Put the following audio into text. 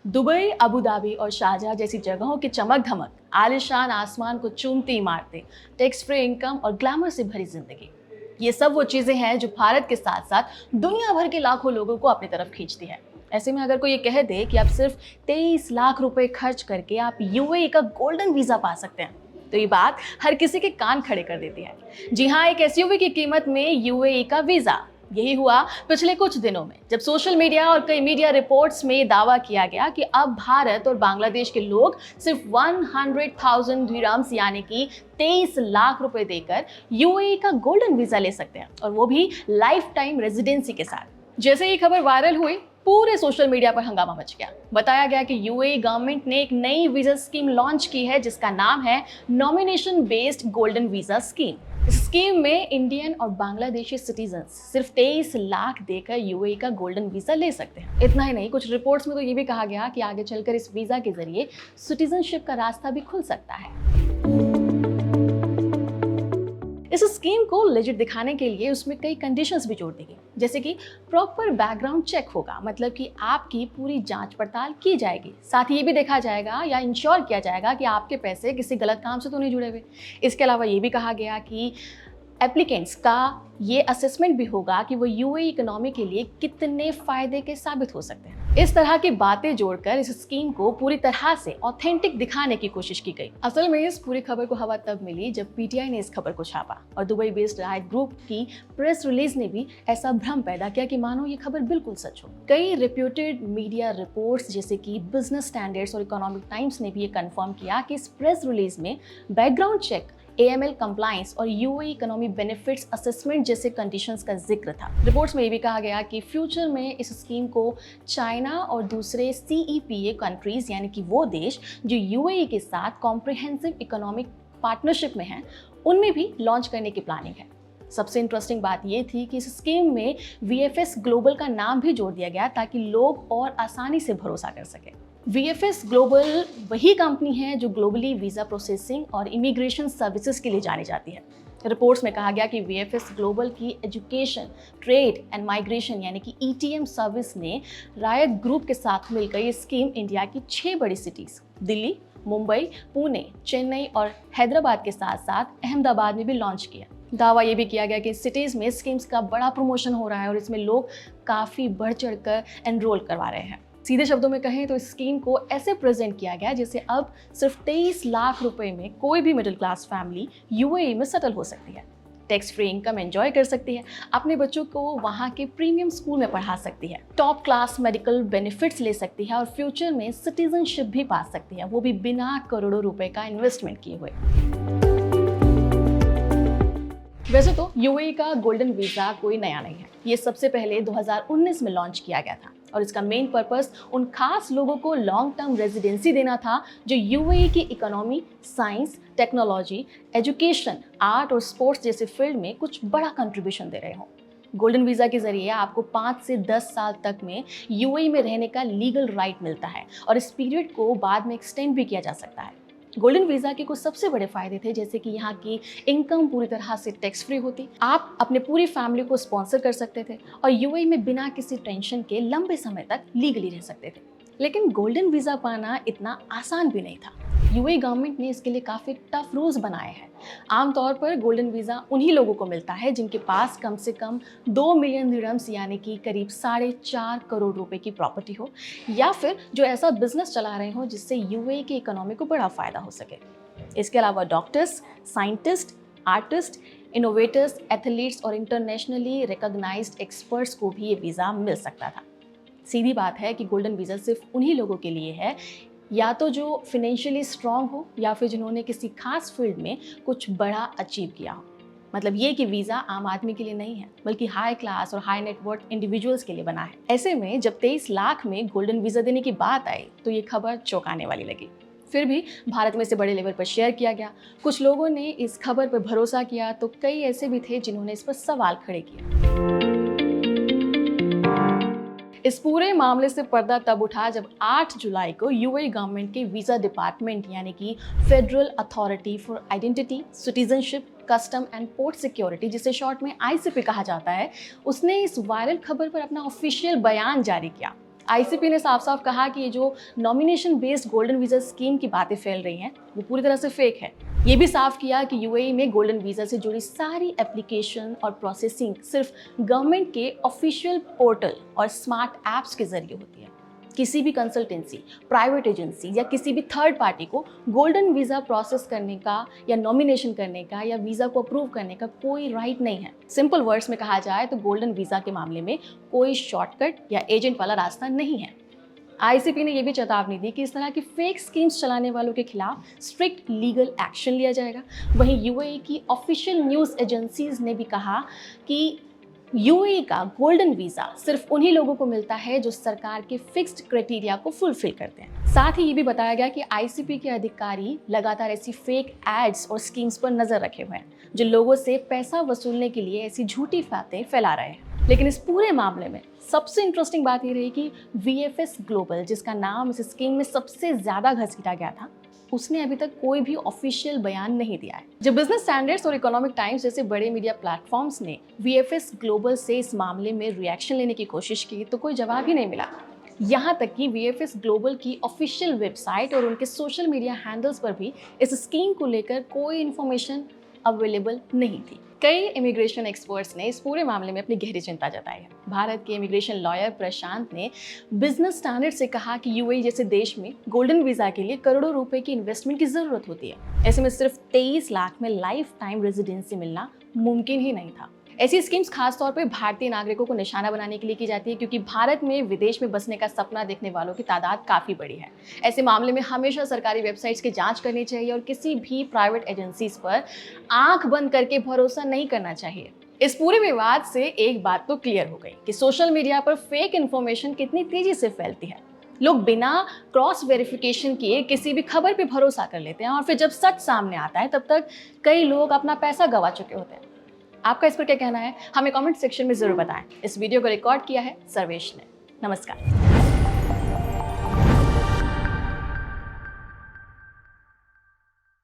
Dubai, Abu Dhabi और Sharjah जैसी जगहों की चमक धमक, आलिशान आसमान को चूमती इमारतें, टैक्स फ्री इनकम और ग्लैमर से भरी जिंदगी, ये सब वो चीजें हैं जो भारत के साथ साथ दुनिया भर के लाखों लोगों को अपनी तरफ खींचती है। ऐसे में अगर कोई ये कह दे कि आप सिर्फ 23 लाख रुपए खर्च करके आप यूएई का गोल्डन वीजा पा सकते हैं, तो ये बात हर किसी के कान खड़े कर देती है। जी हाँ, एक एसयूवी की कीमत में यूएई का वीजा। यही हुआ पिछले कुछ दिनों में, जब सोशल मीडिया और कई मीडिया रिपोर्ट्स में दावा किया गया कि अब भारत और बांग्लादेश के लोग सिर्फ 100,000 दिरहम्स यानी कि 23 लाख रुपए देकर यूएई का गोल्डन वीजा ले सकते हैं, और वो भी लाइफ टाइम रेजिडेंसी के साथ। जैसे ही खबर वायरल हुई, पूरे सोशल मीडिया पर हंगामा मच गया। बताया गया कि यूएई गवर्नमेंट ने एक नई वीजा स्कीम लॉन्च की है जिसका नाम है nomination based golden visa scheme. इस स्कीम में इंडियन और बांग्लादेशी सिटीजन सिर्फ 23 लाख देकर यूएई का गोल्डन वीजा ले सकते हैं। इतना ही नहीं, कुछ रिपोर्ट्स में तो ये भी कहा गया कि आगे चलकर इस वीजा के जरिए सिटीजनशिप का रास्ता भी खुल सकता है। इस स्कीम को लेजिट दिखाने के लिए उसमें कई कंडीशंस भी जोड़ दी गई, जैसे कि प्रॉपर बैकग्राउंड चेक होगा, मतलब कि आपकी पूरी जांच पड़ताल की जाएगी। साथ ही ये भी देखा जाएगा या इंश्योर किया जाएगा कि आपके पैसे किसी गलत काम से तो नहीं जुड़े हुए। इसके अलावा ये भी कहा गया कि एप्लीकेंट्स का ये असेसमेंट भी होगा कि वो यूएई इकोनॉमी के लिए कितने फायदे के साबित हो सकते हैं। इस तरह की बातें जोड़कर इस स्कीम को पूरी तरह से ऑथेंटिक दिखाने की कोशिश की गई। असल में इस पूरी खबर को हवा तब मिली जब पीटीआई ने इस खबर को छापा, और दुबई बेस्ड राइट ग्रुप की प्रेस रिलीज ने भी ऐसा भ्रम पैदा किया कि मानो ये खबर बिल्कुल सच हो। कई रिप्यूटेड मीडिया रिपोर्ट्स जैसे कि बिजनेस स्टैंडर्ड्स और इकोनॉमिक टाइम्स ने भी ये कंफर्म किया कि इस प्रेस रिलीज में बैकग्राउंड चेक, AML कंप्लायंस और यूएई इकोनॉमी बेनिफिट्स असेसमेंट जैसे कंडीशंस का जिक्र था। रिपोर्ट्स में ये भी कहा गया कि फ्यूचर में इस स्कीम को चाइना और दूसरे CEPA कंट्रीज यानी कि वो देश जो यूएई के साथ कॉम्प्रिहेंसिव इकोनॉमिक पार्टनरशिप में हैं, उनमें भी लॉन्च करने की प्लानिंग है। सबसे इंटरेस्टिंग बात ये थी कि इस स्कीम में VFS ग्लोबल का नाम भी जोड़ दिया गया ताकि लोग और आसानी से भरोसा कर सकें। VFS ग्लोबल वही कंपनी है जो ग्लोबली वीज़ा प्रोसेसिंग और इमिग्रेशन सर्विसेज के लिए जानी जाती है। रिपोर्ट्स में कहा गया कि VFS ग्लोबल की एजुकेशन, ट्रेड एंड माइग्रेशन यानी कि ETM सर्विस ने रायत ग्रुप के साथ मिलकर ये स्कीम इंडिया की 6 बड़ी सिटीज़ दिल्ली, मुंबई, पुणे, चेन्नई और हैदराबाद के साथ साथ अहमदाबाद में भी लॉन्च किया। दावा ये भी किया गया कि सिटीज़ में स्कीम्स का बड़ा प्रमोशन हो रहा है और इसमें लोग काफ़ी बढ़ चढ़ कर एनरोल करवा रहे हैं। सीधे शब्दों में कहें तो इस स्कीम को ऐसे प्रेजेंट किया गया जैसे अब सिर्फ 23 लाख रुपए में कोई भी मिडिल क्लास फैमिली यूएई में सेटल हो सकती है, टैक्स फ्री इनकम एंजॉय कर सकती है, अपने बच्चों को वहाँ के प्रीमियम स्कूल में पढ़ा सकती है, टॉप क्लास मेडिकल बेनिफिट्स ले सकती है और फ्यूचर में सिटीजनशिप भी पा सकती है, वो भी बिना करोड़ों रुपए का इन्वेस्टमेंट किए हुए। वैसे तो यूएई का गोल्डन वीज़ा कोई नया नहीं है। ये सबसे पहले 2019 में लॉन्च किया गया था और इसका मेन पर्पस उन खास लोगों को लॉन्ग टर्म रेजिडेंसी देना था जो यूएई की economy, science, technology, education, art और स्पोर्ट्स जैसे फील्ड में कुछ बड़ा कंट्रीब्यूशन दे रहे हों। गोल्डन वीज़ा के जरिए आपको 5 से 10 साल तक में यूएई में रहने का लीगल राइट मिलता है और इस पीरियड को बाद में एक्सटेंड भी किया जा सकता है। गोल्डन वीज़ा के कुछ सबसे बड़े फायदे थे, जैसे कि यहाँ की इनकम पूरी तरह से टैक्स फ्री होती, आप अपने पूरी फैमिली को स्पॉन्सर कर सकते थे और यूएई में बिना किसी टेंशन के लंबे समय तक लीगली रह सकते थे। लेकिन गोल्डन वीज़ा पाना इतना आसान भी नहीं था। यूएई गवर्नमेंट ने इसके लिए काफ़ी टफ रूल्स बनाए हैं। आमतौर पर गोल्डन वीज़ा उन्हीं लोगों को मिलता है जिनके पास कम से कम 2 मिलियन दिरहम्स यानी कि करीब 4.5 करोड़ रुपए की प्रॉपर्टी हो, या फिर जो ऐसा बिजनेस चला रहे हो जिससे यूएई की इकोनॉमी को बड़ा फ़ायदा हो सके। इसके अलावा doctors, scientist, artist, innovators, athletes और इंटरनेशनली रिकॉग्नाइज्ड एक्सपर्ट्स को भी ये वीज़ा मिल सकता था। सीधी बात है कि गोल्डन वीज़ा सिर्फ उन्हीं लोगों के लिए है या तो जो फिनेंशियली स्ट्रांग हो या फिर जिन्होंने किसी खास फील्ड में कुछ बड़ा अचीव किया हो। मतलब ये कि वीज़ा आम आदमी के लिए नहीं है, बल्कि हाई क्लास और हाई नेटवर्थ इंडिविजुअल्स के लिए बना है। ऐसे में जब 23 लाख में गोल्डन वीज़ा देने की बात आई तो ये खबर चौंकाने वाली लगी। फिर भी भारत में इसे बड़े लेवल पर शेयर किया गया। कुछ लोगों ने इस खबर पर भरोसा किया तो कई ऐसे भी थे जिन्होंने इस पर सवाल खड़े किए। इस पूरे मामले से पर्दा तब उठा जब 8 जुलाई को यूएई गवर्नमेंट के वीज़ा डिपार्टमेंट यानी कि federal authority for identity, citizenship, custom and port security, जिसे शॉर्ट में ICP कहा जाता है, उसने इस वायरल खबर पर अपना ऑफिशियल बयान जारी किया। आईसीपी ने साफ साफ कहा कि ये जो nomination based golden visa scheme की बातें फैल रही हैं वो पूरी तरह से फेक है। ये भी साफ किया कि यूएई में गोल्डन वीज़ा से जुड़ी सारी एप्लीकेशन और प्रोसेसिंग सिर्फ गवर्नमेंट के ऑफिशियल पोर्टल और स्मार्ट ऐप्स के जरिए होती है। किसी भी कंसल्टेंसी, प्राइवेट एजेंसी या किसी भी थर्ड पार्टी को गोल्डन वीज़ा प्रोसेस करने का या नॉमिनेशन करने का या वीज़ा को अप्रूव करने का कोई राइट नहीं है। सिंपल वर्ड्स में कहा जाए तो गोल्डन वीज़ा के मामले में कोई शॉर्टकट या एजेंट वाला रास्ता नहीं है। आईसीपी ने यह भी चेतावनी दी कि इस तरह की फेक स्कीम्स चलाने वालों के खिलाफ स्ट्रिक्ट लीगल एक्शन लिया जाएगा। वहीं यूएई की ऑफिशियल न्यूज़ एजेंसीज ने भी कहा कि यूएई का गोल्डन वीज़ा सिर्फ उन्हीं लोगों को मिलता है जो सरकार के फिक्स्ड क्राइटेरिया को फुलफिल करते हैं। साथ ही ये भी बताया गया कि आईसीपी के अधिकारी लगातार ऐसी फेक एड्स और स्कीम्स पर नजर रखे हुए हैं जो लोगों से पैसा वसूलने के लिए ऐसी झूठी बातें फैला रहे हैं। लेकिन इस पूरे मामले में सबसे इंटरेस्टिंग बात ये रही कि वीएफएस ग्लोबल, जिसका नाम इस स्कीम में सबसे ज्यादा घसीटा गया था, उसने अभी तक कोई भी ऑफिशियल बयान नहीं दिया है। जब बिजनेस स्टैंडर्ड्स और इकोनॉमिक टाइम्स जैसे बड़े मीडिया प्लेटफॉर्म्स ने वीएफएस ग्लोबल से इस मामले में रिएक्शन लेने की कोशिश की तो कोई जवाब ही नहीं मिला। यहाँ तक कि वीएफएस ग्लोबल की ऑफिशियल वेबसाइट और उनके सोशल मीडिया हैंडल्स पर भी इस स्कीम को लेकर कोई इन्फॉर्मेशन अवेलेबल नहीं थी। कई इमिग्रेशन एक्सपर्ट्स ने इस पूरे मामले में अपनी गहरी चिंता जताई है। भारत के इमिग्रेशन लॉयर प्रशांत ने बिजनेस स्टैंडर्ड से कहा कि यूएई जैसे देश में गोल्डन वीज़ा के लिए करोड़ों रुपए की इन्वेस्टमेंट की ज़रूरत होती है। ऐसे में सिर्फ 23 लाख में लाइफ टाइम रेजिडेंसी मिलना मुमकिन ही नहीं था। ऐसी स्कीम्स खासतौर पर भारतीय नागरिकों को निशाना बनाने के लिए की जाती है, क्योंकि भारत में विदेश में बसने का सपना देखने वालों की तादाद काफ़ी बड़ी है। ऐसे मामले में हमेशा सरकारी वेबसाइट्स की जांच करनी चाहिए और किसी भी प्राइवेट एजेंसीज पर आंख बंद करके भरोसा नहीं करना चाहिए। इस पूरे विवाद से एक बात तो क्लियर हो गई कि सोशल मीडिया पर फेक इन्फॉर्मेशन कितनी तेजी से फैलती है। लोग बिना क्रॉस वेरिफिकेशन किए किसी भी खबर पे भरोसा कर लेते हैं और फिर जब सच सामने आता है तब तक कई लोग अपना पैसा गंवा चुके होते हैं। आपका इस पर क्या कहना है, हमें कमेंट सेक्शन में जरूर बताएं। इस वीडियो को रिकॉर्ड किया है सर्वेश ने। नमस्कार।